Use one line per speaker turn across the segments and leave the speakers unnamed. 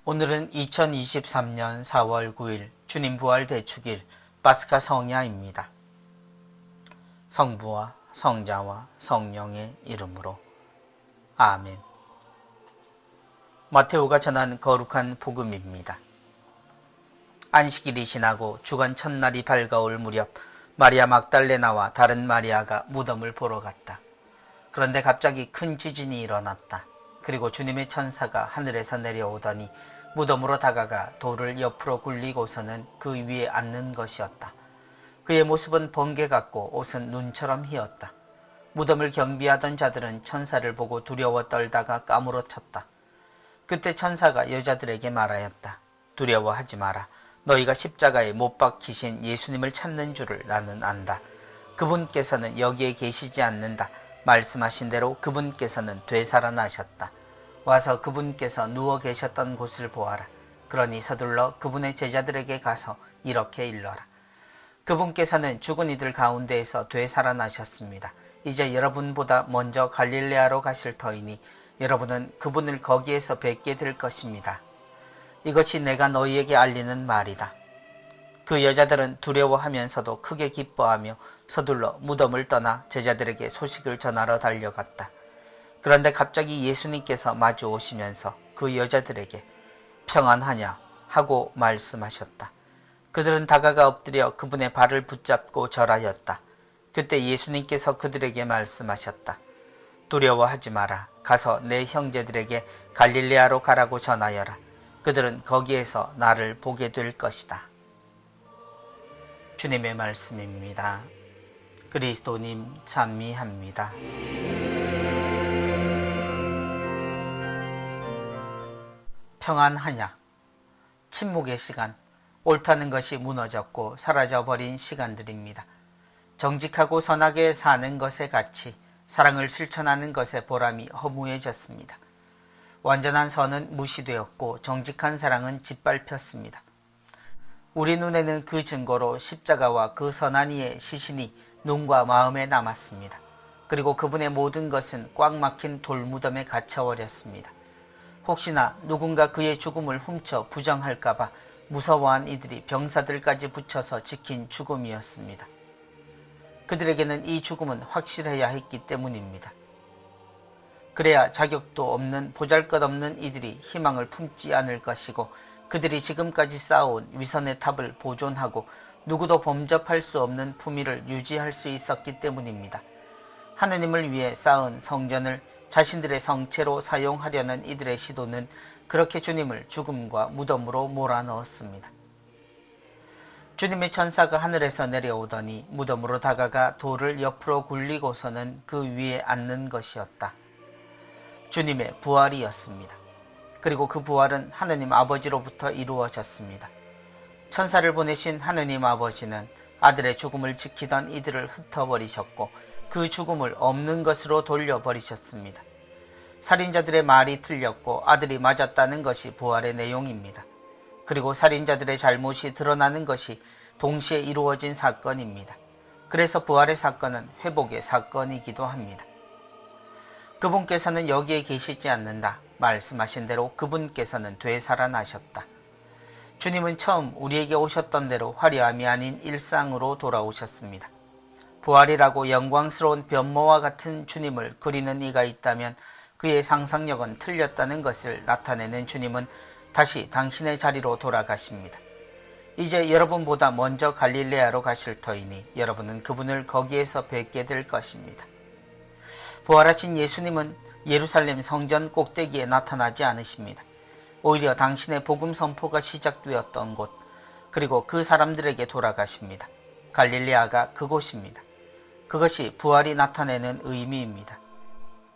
오늘은 2023년 4월 9일 주님 부활 대축일 파스카 성야입니다. 성부와 성자와 성령의 이름으로 아멘. 마테오가 전한 거룩한 복음입니다. 안식일이 지나고 주간 첫날이 밝아올 무렵 마리아 막달레나와 다른 마리아가 무덤을 보러 갔다. 그런데 갑자기 큰 지진이 일어났다. 그리고 주님의 천사가 하늘에서 내려오더니 무덤으로 다가가 돌을 옆으로 굴리고서는 그 위에 앉는 것이었다. 그의 모습은 번개 같고 옷은 눈처럼 희었다. 무덤을 경비하던 자들은 천사를 보고 두려워 떨다가 까무러쳤다. 그때 천사가 여자들에게 말하였다. 두려워하지 마라. 너희가 십자가에 못 박히신 예수님을 찾는 줄을 나는 안다. 그분께서는 여기에 계시지 않는다. 말씀하신 대로 그분께서는 되살아나셨다. 와서 그분께서 누워 계셨던 곳을 보아라. 그러니 서둘러 그분의 제자들에게 가서 이렇게 일러라. 그분께서는 죽은 이들 가운데에서 되살아나셨습니다. 이제 여러분보다 먼저 갈릴레아로 가실 터이니 여러분은 그분을 거기에서 뵙게 될 것입니다. 이것이 내가 너희에게 알리는 말이다. 그 여자들은 두려워하면서도 크게 기뻐하며 서둘러 무덤을 떠나 제자들에게 소식을 전하러 달려갔다. 그런데 갑자기 예수님께서 마주 오시면서 그 여자들에게 평안하냐 하고 말씀하셨다. 그들은 다가가 엎드려 그분의 발을 붙잡고 절하였다. 그때 예수님께서 그들에게 말씀하셨다. 두려워하지 마라. 가서 내 형제들에게 갈릴레아로 가라고 전하여라. 그들은 거기에서 나를 보게 될 것이다. 주님의 말씀입니다. 그리스도님 찬미합니다. 평안하냐? 침묵의 시간, 옳다는 것이 무너졌고 사라져버린 시간들입니다. 정직하고 선하게 사는 것의 가치, 사랑을 실천하는 것의 보람이 허무해졌습니다. 완전한 선은 무시되었고 정직한 사랑은 짓밟혔습니다. 우리 눈에는 그 증거로 십자가와 그 선한 이의 시신이 눈과 마음에 남았습니다. 그리고 그분의 모든 것은 꽉 막힌 돌무덤에 갇혀버렸습니다. 혹시나 누군가 그의 죽음을 훔쳐 부정할까봐 무서워한 이들이 병사들까지 붙여서 지킨 죽음이었습니다. 그들에게는 이 죽음은 확실해야 했기 때문입니다. 그래야 자격도 없는 보잘것없는 이들이 희망을 품지 않을 것이고 그들이 지금까지 쌓아온 위선의 탑을 보존하고 누구도 범접할 수 없는 품위를 유지할 수 있었기 때문입니다. 하느님을 위해 쌓은 성전을 자신들의 성체로 사용하려는 이들의 시도는 그렇게 주님을 죽음과 무덤으로 몰아넣었습니다. 주님의 천사가 하늘에서 내려오더니 무덤으로 다가가 돌을 옆으로 굴리고서는 그 위에 앉는 것이었다. 주님의 부활이었습니다. 그리고 그 부활은 하느님 아버지로부터 이루어졌습니다. 천사를 보내신 하느님 아버지는 아들의 죽음을 지키던 이들을 흩어버리셨고 그 죽음을 없는 것으로 돌려버리셨습니다. 살인자들의 말이 틀렸고 아들이 맞았다는 것이 부활의 내용입니다. 그리고 살인자들의 잘못이 드러나는 것이 동시에 이루어진 사건입니다. 그래서 부활의 사건은 회복의 사건이기도 합니다. 그분께서는 여기에 계시지 않는다. 말씀하신 대로 그분께서는 되살아나셨다. 주님은 처음 우리에게 오셨던 대로 화려함이 아닌 일상으로 돌아오셨습니다. 부활이라고 영광스러운 변모와 같은 주님을 그리는 이가 있다면 그의 상상력은 틀렸다는 것을 나타내는 주님은 다시 당신의 자리로 돌아가십니다. 이제 여러분보다 먼저 갈릴레아로 가실 터이니 여러분은 그분을 거기에서 뵙게 될 것입니다. 부활하신 예수님은 예루살렘 성전 꼭대기에 나타나지 않으십니다. 오히려 당신의 복음 선포가 시작되었던 곳, 그리고 그 사람들에게 돌아가십니다. 갈릴레아가 그곳입니다. 그것이 부활이 나타내는 의미입니다.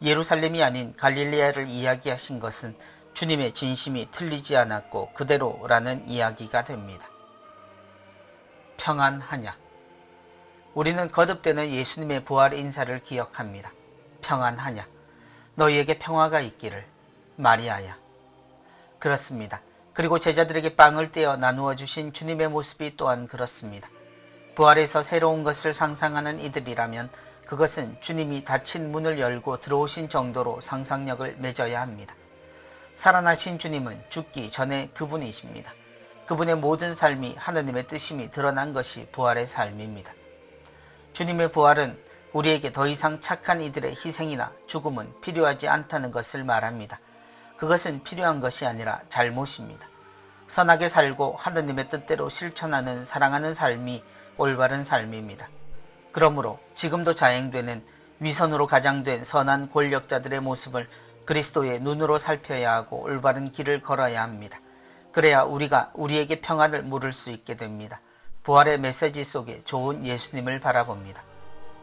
예루살렘이 아닌 갈릴레아를 이야기하신 것은 주님의 진심이 틀리지 않았고 그대로라는 이야기가 됩니다. 평안하냐? 우리는 거듭되는 예수님의 부활 인사를 기억합니다. 평안하냐? 너희에게 평화가 있기를. 마리아야. 그렇습니다. 그리고 제자들에게 빵을 떼어 나누어 주신 주님의 모습이 또한 그렇습니다. 부활에서 새로운 것을 상상하는 이들이라면 그것은 주님이 닫힌 문을 열고 들어오신 정도로 상상력을 맺어야 합니다. 살아나신 주님은 죽기 전에 그분이십니다. 그분의 모든 삶이 하느님의 뜻임이 드러난 것이 부활의 삶입니다. 주님의 부활은 우리에게 더 이상 착한 이들의 희생이나 죽음은 필요하지 않다는 것을 말합니다. 그것은 필요한 것이 아니라 잘못입니다. 선하게 살고 하느님의 뜻대로 실천하는 사랑하는 삶이 올바른 삶입니다. 그러므로 지금도 자행되는 위선으로 가장된 선한 권력자들의 모습을 그리스도의 눈으로 살펴야 하고 올바른 길을 걸어야 합니다. 그래야 우리가 우리에게 평안을 물을 수 있게 됩니다. 부활의 메시지 속에 좋은 예수님을 바라봅니다.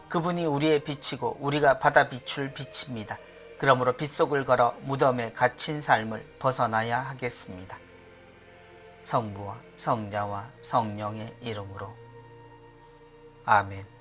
그분이 우리의 빛이고 우리가 받아 비출 빛입니다. 그러므로 빛 속을 걸어 무덤에 갇힌 삶을 벗어나야 하겠습니다. 성부와 성자와 성령의 이름으로 아멘.